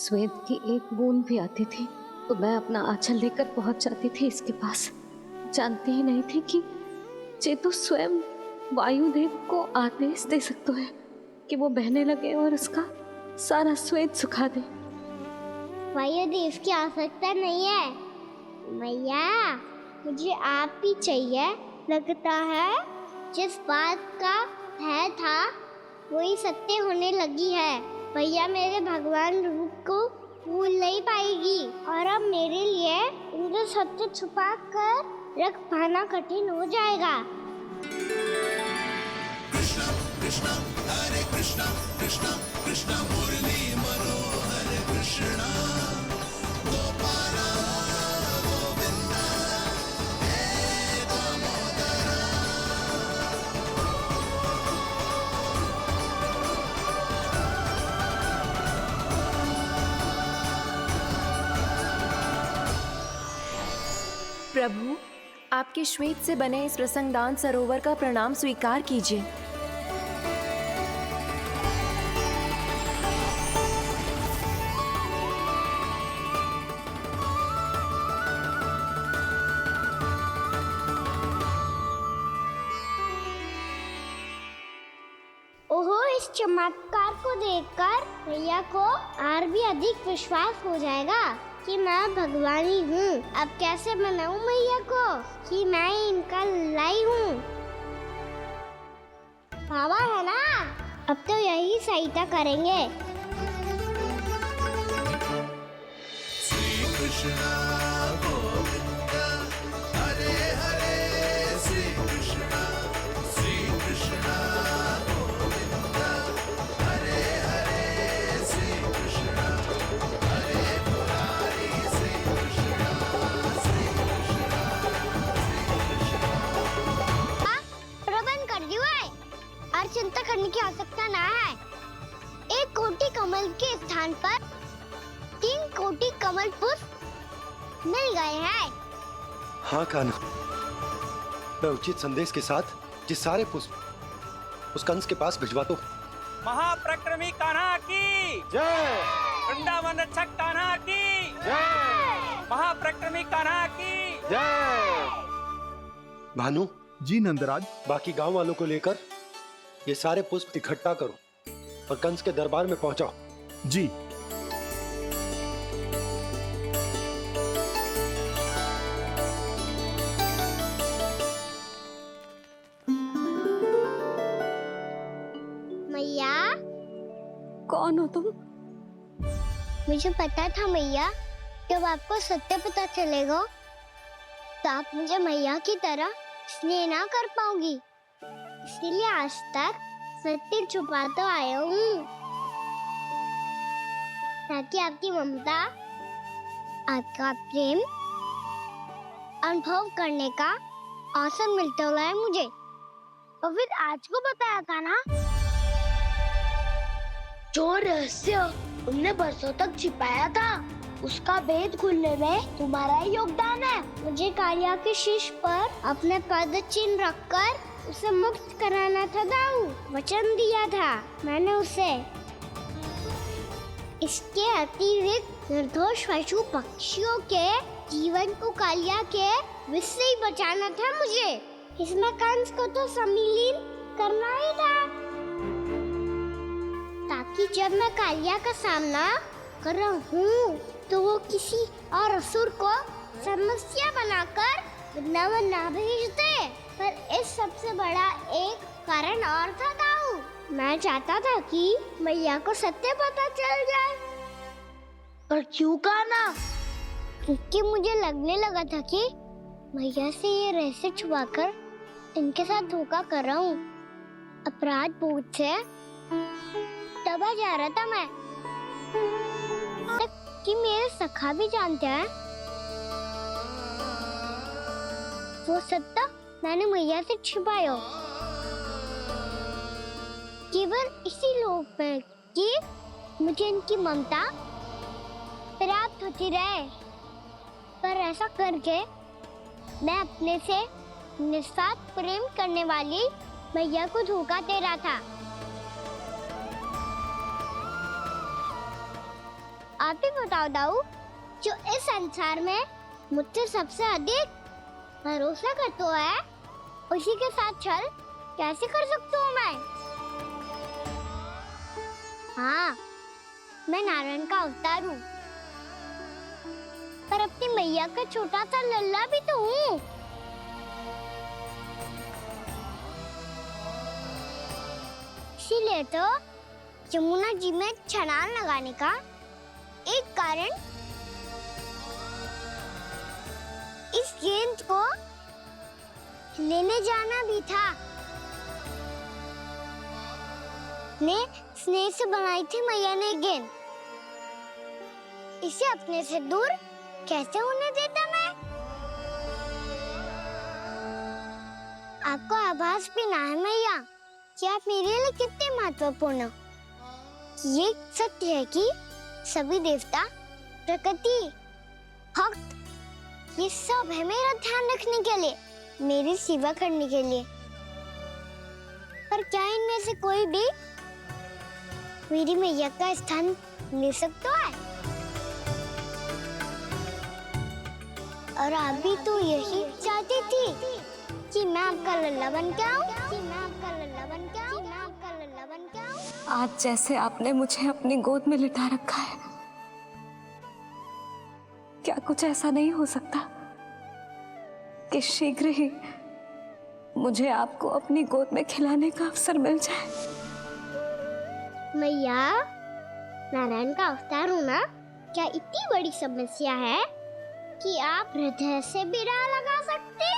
श्वेत की एक बूंद भी आती थी तो मैं अपना आंचल लेकर पहुंच जाती थी इसके पास। जानती ही नहीं थी कि चेतु स्वयं वायुदेव को आदेश दे सकता है कि वो बहने लगे और उसका सारा श्वेत सुखा दे। वायुदेव की आवश्यकता नहीं है मैया, मुझे आप ही चाहिए। लगता है जिस बात का भय था वही सत्य होने लगी है। भैया मेरे भगवान रूप को भूल नहीं पाएगी और अब मेरे लिए उनके सत्य छुपा कर रख पाना कठिन हो जाएगा। कृष्णा कृष्णा हरे कृष्णा कृष्णा कृष्णा मुरली मनोहर कृष्णा गोपाला गोविंदा हे दामोदरा। प्रभु, आपके श्वेत से बने इस प्रसंगदान सरोवर का प्रणाम स्वीकार कीजिए। ओहो, इस चमत्कार को देखकर भैया को और भी अधिक विश्वास हो जाएगा कि मैं भगवानी हूँ। अब कैसे मनाऊं मैया को कि मैं इनका लाई हूँ। बाबा है ना, अब तो यही सहायता करेंगे। श्री कृष्णा गोविंदा हरे हरे श्री कृष्णा गोविंदा हरे हरे श्री कृष्णा हरे मुरारी श्री कृष्णा प्रबंध कर दिया है और चिंता करने की आवश्यकता ना है। एक कोटि कमल के स्थान पर 3 कोटि कमल पुष्प मिल गए हैं। हाँ कान्हा, मैं उचित संदेश के साथ ये सारे पुष्प उस कंस के पास भिजवा दो। महाप्रक्रमी कान्हा की जय। वृंदावन रक्षक कान्हा की जय। महाप्रक्रमी कान्हा की जय। भानु जी नंदराज। बाकी गांव वालों को लेकर ये सारे पुष्प इकट्ठा करो और कंस के दरबार में पहुंचाओ। जी। मैया, कौन हो तुम? मुझे पता था मैया, जब आपको सत्य पता चलेगा तो आप मुझे मैया की तरह स्नेह ना कर पाओगी। इसीलिए आज तक सत्य छुपाता आया हूँ ताकि आपकी ममता, आपका प्रेम अनुभव करने का अवसर मिलता है मुझे। और फिर आज को बताया था ना, जो रहस्य तुमने बरसों तक छिपाया था उसका भेद खुलने में तुम्हारा ही योगदान है। मुझे कालिया के शीश पर अपने पद चिन्ह रखकर उसे मुक्त कराना था दाऊ। वचन दिया था मैंने उसे। इसके अतिरिक्त निर्दोष पशु पक्षियों के जीवन को कालिया के विष से ही बचाना था मुझे। इसमें कंस को तो सम्मिलित करना ही था ताकि जब मैं कालिया का सामना कर रहा हूँ तो वो किसी और असुर को समस्या बनाकर वृंदावन ना भेज दे। पर इस सबसे बड़ा एक कारण और था दाऊ। मैं चाहता था कि मैया को सत्य पता चल जाए। पर क्यों कहा ना? क्योंकि मुझे लगने लगा था कि मैया से ये रहस्य छुपाकर इनके साथ धोखा कर रहा हूँ। अपराध बोध से दबा जा रहा था मैं। कि मेरे सखा भी जानते हैं वो सत्ता मैंने मैया से छिपाया केवल इसी लोक में कि मुझे इनकी ममता प्राप्त होती रहे। पर ऐसा करके मैं अपने से निस्वार्थ प्रेम करने वाली मैया को धोखा दे रहा था। बात भी बताओ दाऊ, जो इस संसार में मुझसे सबसे अधिक भरोसा करता है, उसी के साथ छल कैसे कर सकता हूँ मैं? हाँ, मैं नारायण का अवतार हूँ, पर अपनी मैया का छोटा सा लल्ला भी तो हूँ। इसीलिए तो यमुना जी में छलांग लगाने का एक कारण इस गेंद को लेने जाना भी था। ने स्नेह से बनाई थी मैया ने गेंद, इसे अपने से दूर कैसे होने देता मैं? आपको आभास भी ना है मैया कि आप मेरे लिए कितने महत्वपूर्ण हो। ये सत्य है कि सभी देवता, प्रकृति, भक्त, ये सब है मेरा ध्यान रखने के लिए, मेरी सेवा करने के लिए। पर क्या इनमें से कोई भी मेरी मैया का स्थान ले सकता है? और आप भी तो यही चाहती थी कि मैं आपका लल्ला बन के आऊं, कि मैं आपका लल्ला बन के आऊं, कि मैं आपका लल्ला बन के आऊं। आज जैसे आपने मुझे अपनी गोद में लिटा रखा है, क्या कुछ ऐसा नहीं हो सकता कि शीघ्र ही मुझे आपको अपनी गोद में खिलाने का अवसर मिल जाए? मैया, नारायण का अवतार होना क्या इतनी बड़ी समस्या है कि आप हृदय से भी राह लगा सकते?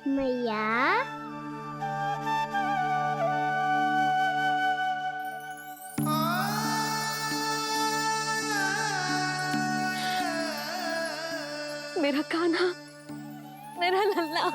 मैया, मेरा कान्हा, मेरा लल्ला।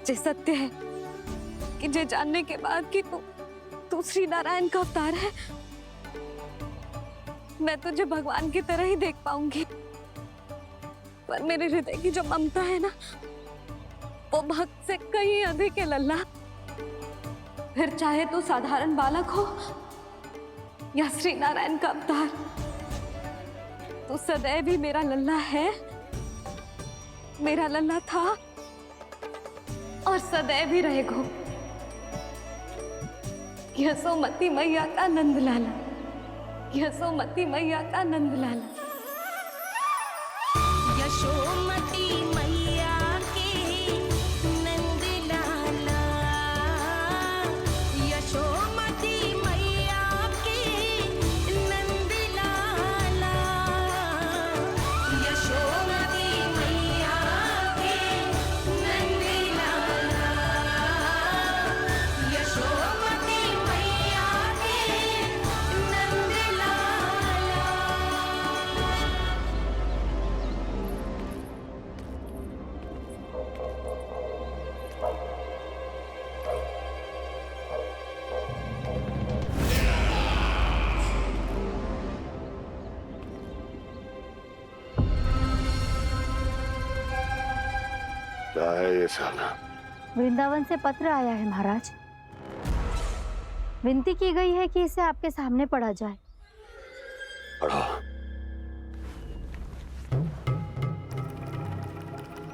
ये सत्य है कि ये जानने के बाद कि तू श्री नारायण का अवतार है, मैं तुझे भगवान की तरह ही देख पाऊंगी। पर मेरे हृदय की जो ममता है ना, वो भक्त से कहीं अधिक है लल्ला। फिर चाहे तू साधारण बालक हो या श्री नारायण का अवतार, तू सदैव ही मेरा लल्ला है, मेरा लल्ला था और सदैव ही रहेगा। यशोमती मैया का नंद लाला, यशोमती मैया का नंद लाला। यशोमती मैया के नंद लाला, यशोमती मैया के नंद लाला, यशोमती मैया के नंद लाला, यशोमती मैया के नंद लाला। क्या है ये साला? वृंदावन से पत्र आया है महाराज। विनती की गई है कि इसे आपके सामने पढ़ा जाए। पढ़ो।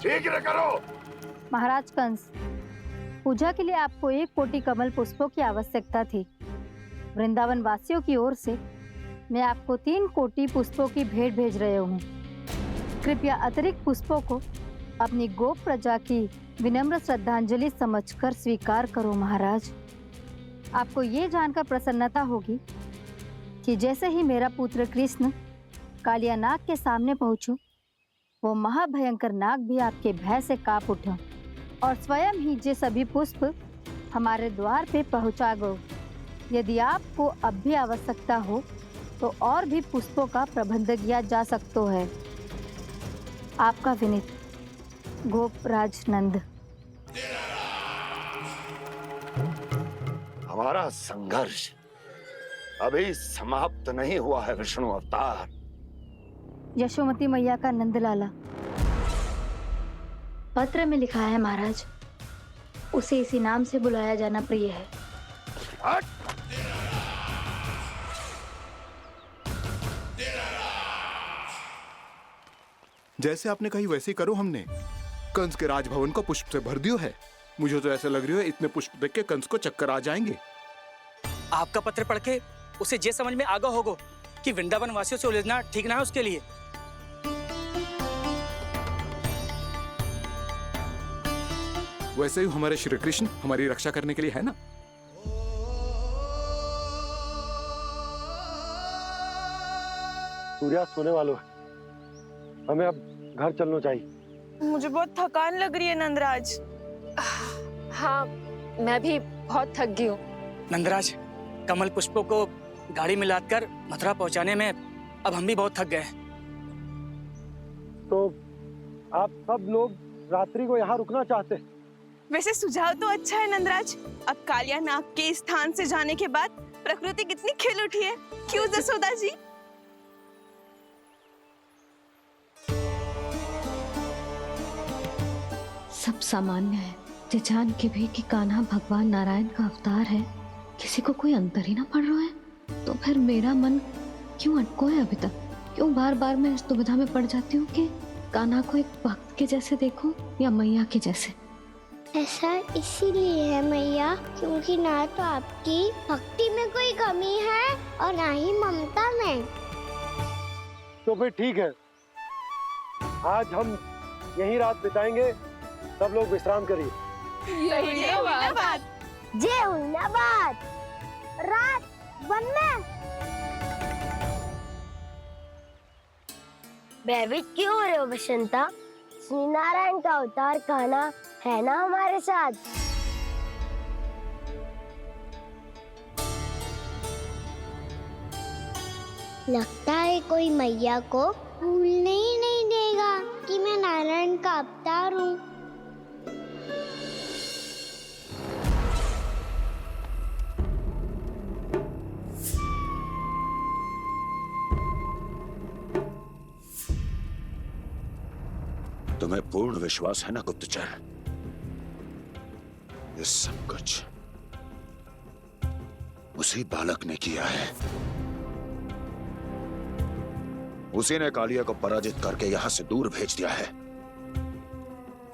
शीघ्र करो। महाराज कंस, पूजा के लिए आपको 1 कोटि कमल पुष्पों की आवश्यकता थी। वृंदावन वासियों की ओर से मैं आपको 3 कोटि पुष्पों की भेंट भेज रहे हूँ। कृपया अतिरिक्त पुष्पों को अपनी गोप प्रजा की विनम्र श्रद्धांजलि समझकर स्वीकार करो महाराज। आपको ये जानकर प्रसन्नता होगी कि जैसे ही मेरा पुत्र कृष्ण कालिया नाग के सामने पहुंचो, वो महाभयंकर नाग भी आपके भय से कांप उठा और स्वयं ही ये सभी पुष्प हमारे द्वार पे पहुंचा गो। यदि आपको अब भी आवश्यकता हो तो और भी पुष्पों का प्रबंध किया जा सकता है। आपका विनीत गोपराज नंद। हमारा संघर्ष अभी समाप्त नहीं हुआ है विष्णु अवतार। यशोमती मैया का नंदलाला। पत्र में लिखा है महाराज, उसे इसी नाम से बुलाया जाना प्रिय है। हट! जैसे आपने कही वैसे ही करो। हमने कंस के राजभवन को पुष्प से भर दियो है। मुझे तो ऐसा लग रही है इतने पुष्प देख के कंस को चक्कर आ जाएंगे। आपका पत्र पढ़ के उसे ये समझ में आगा होगो कि वृंदावन वासियों से उलझना ठीक ना है उसके लिए। वैसे ही हमारे श्री कृष्ण हमारी रक्षा करने के लिए है ना। सूर्यास्त होने वाला है, हमें अब घर चलना चाहिए। मुझे बहुत थकान लग रही है नंदराज। हाँ, मैं भी बहुत थक गई हूँ। नंदराज, कमल पुष्पों को गाड़ी में लादकर मथुरा पहुंचाने में अब हम भी बहुत थक गए। तो आप सब लोग रात्रि को यहाँ रुकना चाहते हैं? वैसे सुझाव तो अच्छा है नंदराज। अब कालिया नाग के स्थान से जाने के बाद प्रकृति कितनी खिल उठी है, क्यों जसोदा जी? सब सामान्य है। ये जान के भी कि कान्हा भगवान नारायण का अवतार है, किसी को कोई अंतर ही ना पड़ रहा है, तो फिर मेरा मन क्यों अटको है अभी तक? क्यों बार बार मैं इस दुविधा में पड़ जाती हूँ कि कान्हा को एक भक्त के जैसे देखूं या मैया के जैसे? ऐसा इसीलिए है मैया क्योंकि ना तो आपकी भक्ति में कोई कमी है और ना ही ममता में। तो फिर ठीक है, आज हम यहीं रात बिताएंगे। सब लोग विश्राम करिए। जय हुन्नाबाद। रात वन में भयभीत क्यों हो रहे हो बसंता? श्री नारायण का अवतार कान्हा है ना हमारे साथ। लगता है कोई मैया को भूलने ही नहीं देगा कि मैं नारायण का अवतार हूँ। तुम्हें पूर्ण विश्वास है ना गुप्तचर? ये सब कुछ उसी बालक ने किया है। उसी ने कालिया को पराजित करके यहां से दूर भेज दिया है।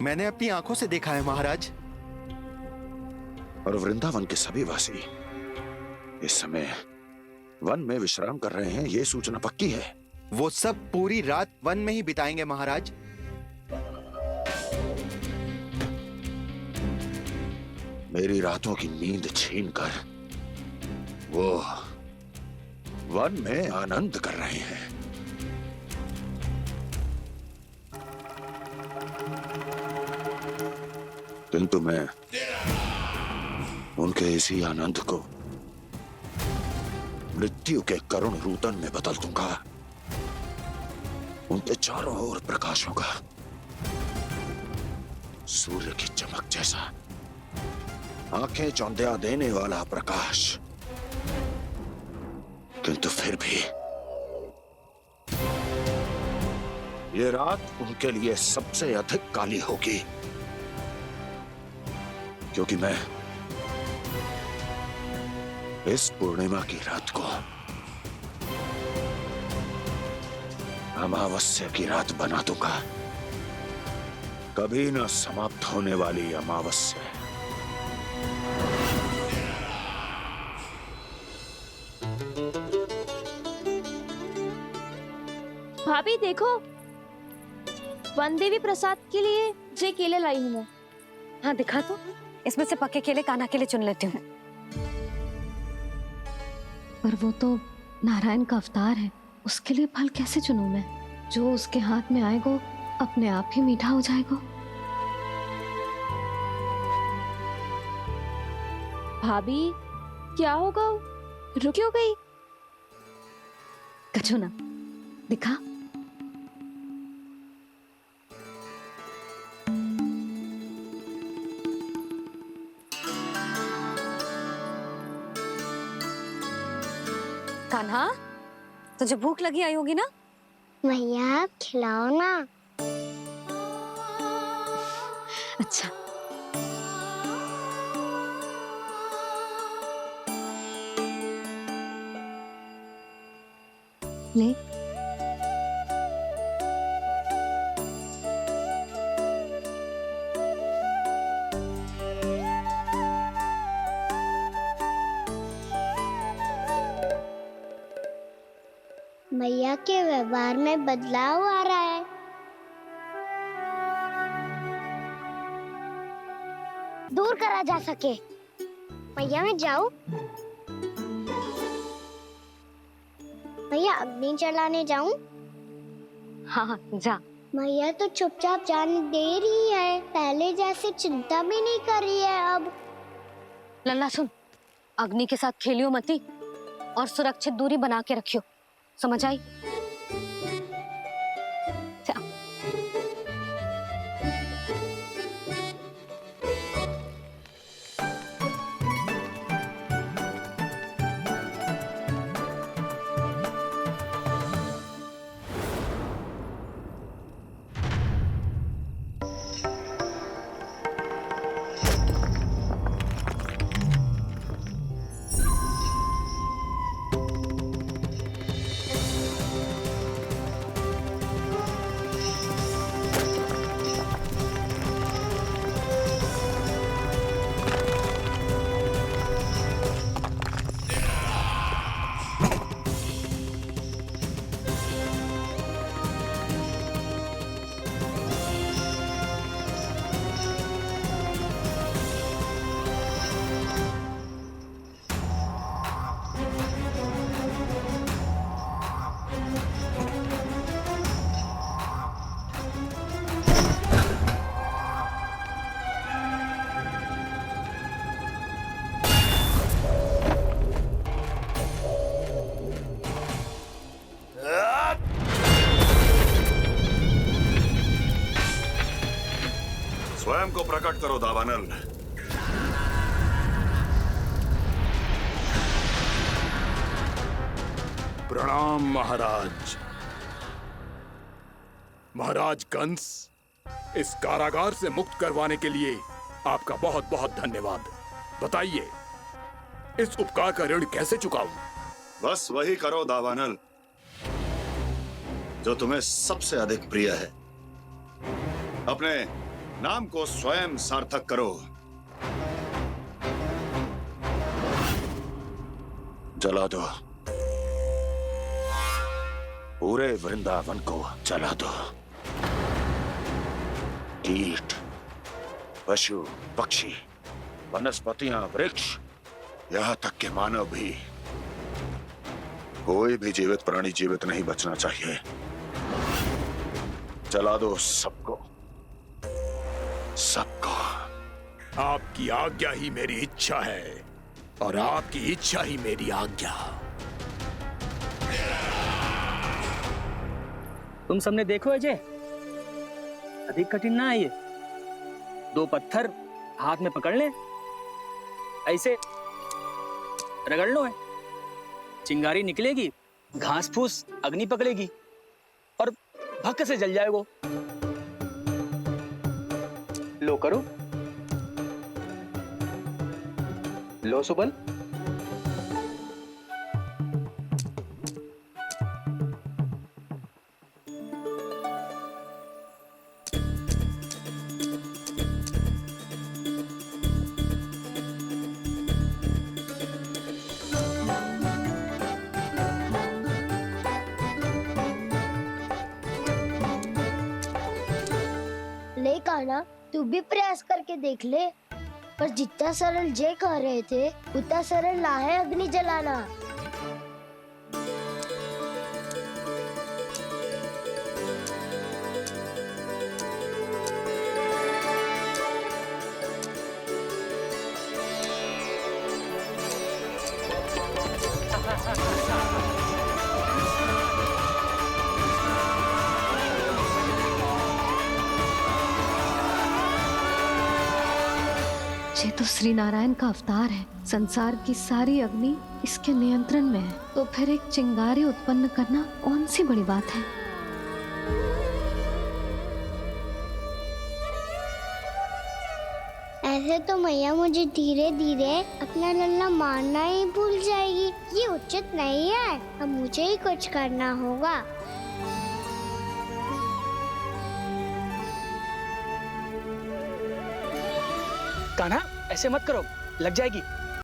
मैंने अपनी आंखों से देखा है महाराज। और वृंदावन के सभी वासी इस समय वन में विश्राम कर रहे हैं, ये सूचना पक्की है। वो सब पूरी रात वन में ही बिताएंगे महाराज। मेरी रातों की नींद छीनकर वो वन में आनंद कर रहे हैं। किंतु मैं उनके इसी आनंद को मृत्यु के करुण रूतन में बदल दूंगा। उनके चारों ओर प्रकाश होगा, सूर्य की चमक जैसा, आंखें चौंधिया देने वाला प्रकाश। किंतु फिर भी ये रात उनके लिए सबसे अधिक काली होगी, क्योंकि मैं इस पूर्णिमा की रात को अमावस्या की रात बना दूंगा। कभी न समाप्त होने वाली अमावस्या। भाभी देखो, वन देवी प्रसाद के लिए जे केले लाई हूँ मैं। हाँ दिखा तो, इसमें से पक्के केले कान्हा के लिए चुन लेती हूँ। पर वो तो नारायण का अवतार है, उसके लिए फल कैसे चुनूं मैं? जो उसके हाथ में आएगा अपने आप ही मीठा हो जाएगा। भाभी, क्या होगा? रुक क्यों गई? कछू ना दिखा। कान्हा, तुझे भूख लगी आई होगी ना? भैया खिलाओ ना। अच्छा, ले। भैया के व्यवहार में बदलाव आ रहा है। दूर करा जा सके। भैया मैं जाऊं? भैया अग्नि जलाने जाऊं? हाँ जा। भैया तो चुपचाप जाने दे रही है, पहले जैसे चिंता भी नहीं कर रही है अब। लल्ला सुन, अग्नि के साथ खेलियो मती और सुरक्षित दूरी बना के रखियो, समझ आई? जा। स्वयं को प्रकट करो दावानल। प्रणाम महाराज। महाराज कंस, इस कारागार से मुक्त करवाने के लिए आपका बहुत बहुत धन्यवाद। बताइए, इस उपकार का ऋण कैसे चुकाऊं? बस वही करो दावानल जो तुम्हें सबसे अधिक प्रिय है। अपने नाम को स्वयं सार्थक करो। जला दो, पूरे वृंदावन को जला दो। कीट, पशु, पक्षी, वनस्पतियां, वृक्ष, यहां तक के मानव भी, कोई भी जीवित प्राणी जीवित नहीं बचना चाहिए। जला दो सबको, सबको। आपकी आज्ञा ही मेरी इच्छा है और आपकी इच्छा ही मेरी आज्ञा। तुम सबने देखो अजय, अधिक कठिन ना है ये। 2 पत्थर हाथ में पकड़ ले, ऐसे रगड़ लो है, चिंगारी निकलेगी, घास फूस अग्नि पकड़ेगी और भक्क से जल जाएगा। लो करो, लो सुबल। ले कान्हा, तू भी प्रयास करके देख ले। पर जितना सरल जे कह रहे थे उतना सरल ना है अग्नि जलाना। चेतु श्री नारायण का अवतार है। संसार की सारी अग्नि इसके नियंत्रण में है, तो फिर एक चिंगारी उत्पन्न करना कौन सी बड़ी बात है। ऐसे तो मैया मुझे धीरे धीरे अपना लल्ला मारना ही भूल जाएगी। ये उचित नहीं है, अब मुझे ही कुछ करना होगा। कान्हा, ऐसे मत करो, लग जाएगी।